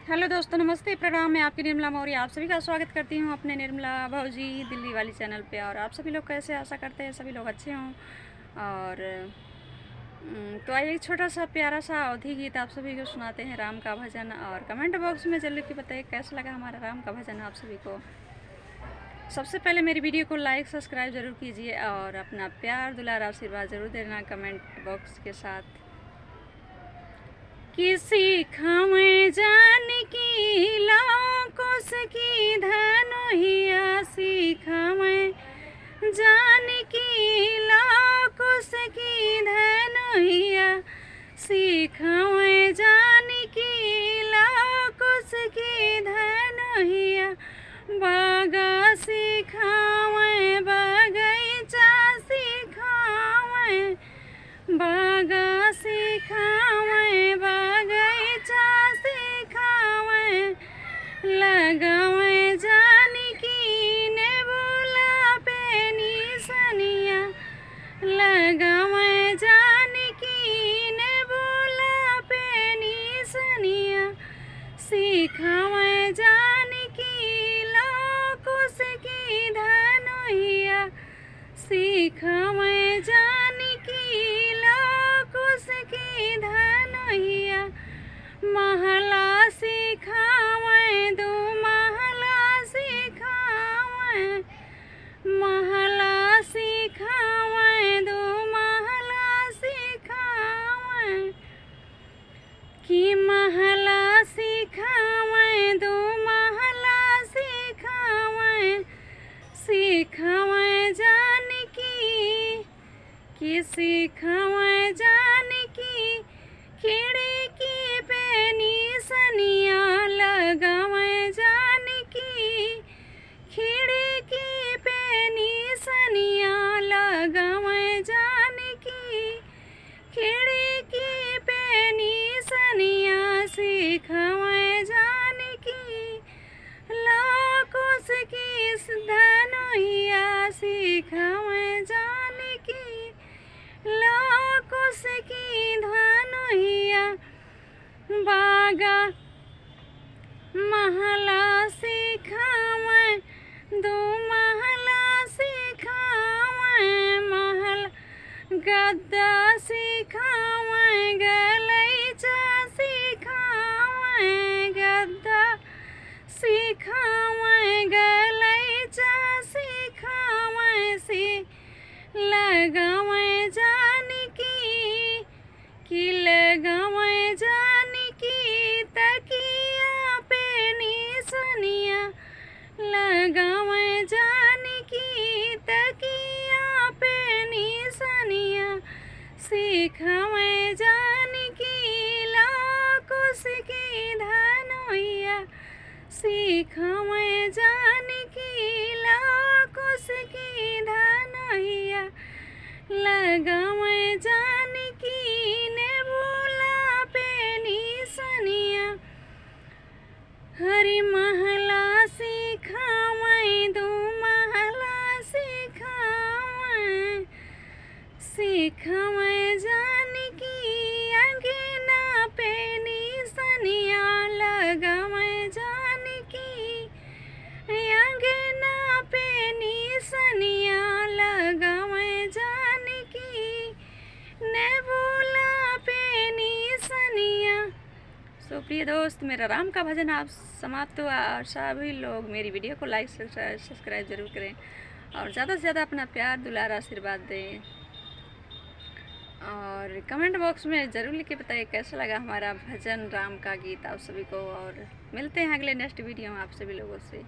Hello दोस्तों, नमस्ते, प्रणाम। मैं आपकी निर्मला मौर्य आप सभी का स्वागत करती हूं अपने निर्मला भाऊजी दिल्ली वाली चैनल पे। और आप सभी लोग कैसे, आशा करते हैं सभी लोग अच्छे हों। और तो आइए एक छोटा सा प्यारा सा अवधि गीत आप सभी को सुनाते हैं, राम का भजन। और कमेंट बॉक्स में जल्दी बताइए कैसा लगा हमारा राम का भजन आप सभी को। सबसे पहले मेरी वीडियो को लाइक सब्सक्राइब ज़रूर कीजिए और अपना प्यार दुलार आशीर्वाद ज़रूर देना कमेंट बॉक्स के साथ। किसी खावे जान की लाकोस की धनुहिया, सीखावे जान की लाकोस की धनुहिया, सीखावे जान की लाकोस की धनुहिया। बागा सीखावे बगैचा सीखावे, बागा सीखावे बगैचा सीखावे, लगावे जानी की नेबुला पे निसनिया, लगावे जानी की नेबुला पे निसनिया, सीखावे जानी की लाकुस की धनुहिया, सीखावे जानी की लाकुस की धनुहिया। महला सीखावे दो महला सीखावे, महला सीखावे दो महला सीखावे, कि महला सीखावे दो महला सीखावे, सीखावे जान की सीखावे जान की खिड़की पे निसनिया, लगावे जान की खिड़की पे निसनिया, लगावे जान की खिड़की पे निसनिया, सीखावे जान की लाकुस की धनुहिया, सीखावे जान की लाकुस की धनुहिया। बागा महला सीखावे दो महला सीखावे, महल गद्दा सीखावे गलैचा सीखावे, गद्दा सीखावे गलैचा सीखावे, लगावे जान की लगावे जान की तकिया पे निसनिया, लगावे जान की तकिया पे निसनिया, सीखावे जान की लाकुस की धनुहिया, सीखावे जान की लाकुस की धनुहिया, लगावे जान की नेबुला पे निसनिया। हरि महला सीखावे दो महला सीखावे, सीखावे जान की अंगना पे निसनिया, लगावे जान की अंगना पे निसनिया, लगावे जान की नेबुला पे निसनिया। सो प्रिय दोस्त, मेरा राम का भजन आप समाप्त हुआ और सभी लोग मेरी वीडियो को लाइक सब्सक्राइब जरूर करें और ज़्यादा से ज़्यादा अपना प्यार दुलार आशीर्वाद दें। और कमेंट बॉक्स में ज़रूर लिख के बताइए कैसा लगा हमारा भजन राम का गीत आप सभी को। और मिलते हैं अगले नेक्स्ट वीडियो में आप सभी लोगों से।